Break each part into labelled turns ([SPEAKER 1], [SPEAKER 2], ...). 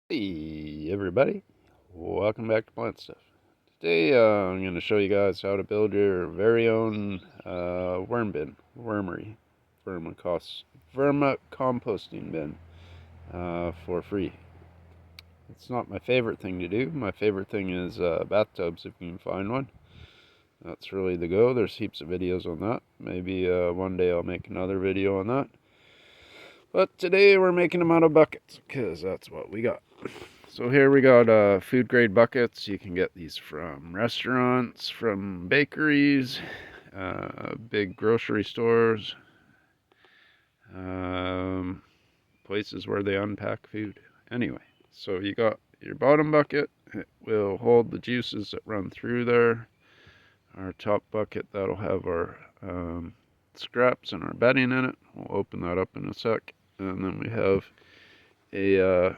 [SPEAKER 1] Hey everybody, welcome back to Plant Stuff. Today I'm going to show you guys how to build your very own worm bin, vermicomposting bin for free. It's not my favorite thing to do. My favorite thing is bathtubs if you can find one. That's really the go. There's heaps of videos on that. Maybe one day I'll make another video on that. But today we're making them out of buckets because that's what we got. So here we got food grade buckets. You can get these from restaurants, from bakeries, big grocery stores, places where they unpack food. Anyway, so you got your bottom bucket. It will hold the juices that run through there. Our top bucket, that'll have our scraps and our bedding in it. We'll open that up in a sec. And then we have a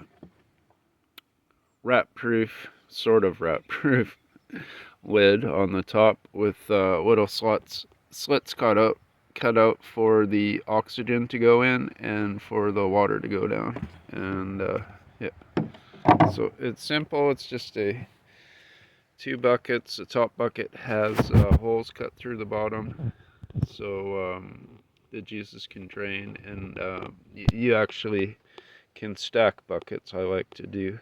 [SPEAKER 1] sort of rat proof lid on the top with little slits cut out for the oxygen to go in and for the water to go down. And yeah, so it's simple. It's just two buckets. The top bucket has holes cut through the bottom, so the juices can drain, and you actually can stack buckets. I like to do.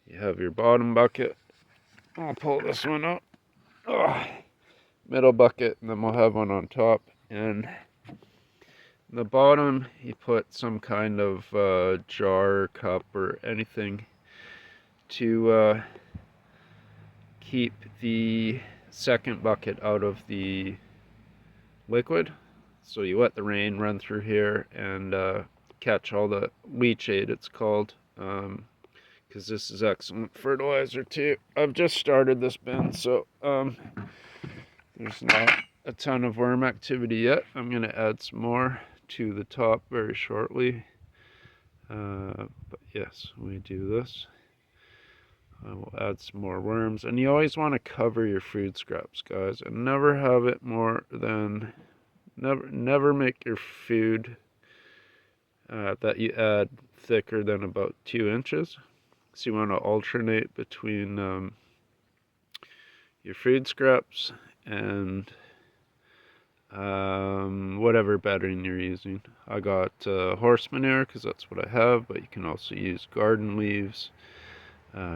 [SPEAKER 1] You have your bottom bucket. I'll pull this one up. Middle bucket, and then we'll have one on top. And in the bottom, you put some kind of jar, cup, or anything to keep the second bucket out of the liquid. So you let the rain run through here and catch all the leachate, it's called. Because this is excellent fertilizer too. I've just started this bin, so there's not a ton of worm activity yet. I'm going to add some more to the top very shortly. But yes, we do this. I will add some more worms. And you always want to cover your food scraps, guys. And never have it more than... Never make your food that you add thicker than about 2 inches. So you want to alternate between your food scraps and whatever bedding you're using. I got horse manure because that's what I have, but you can also use garden leaves,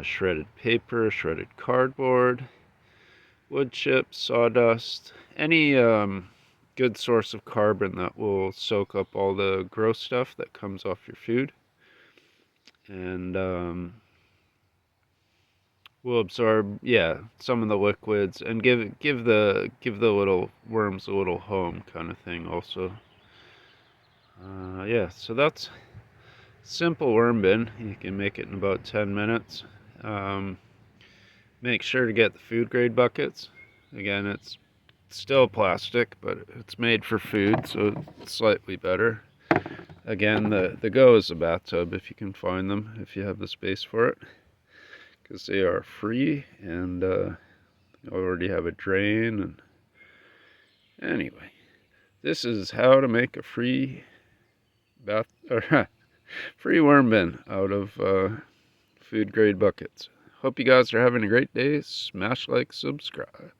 [SPEAKER 1] shredded paper, shredded cardboard, wood chips, sawdust, any good source of carbon that will soak up all the gross stuff that comes off your food. And will absorb, yeah, some of the liquids and give the little worms a little home kind of thing also. Yeah, so that's simple worm bin. You can make it in about 10 minutes. Make sure to get the food grade buckets. Again, it's still plastic, but it's made for food, so it's slightly better. Again, the go is a bathtub if you can find them, if you have the space for it, because they are free and you already have a drain. And anyway, this is how to make a free free worm bin out of food grade buckets. Hope you guys are having a great day. Smash like, subscribe.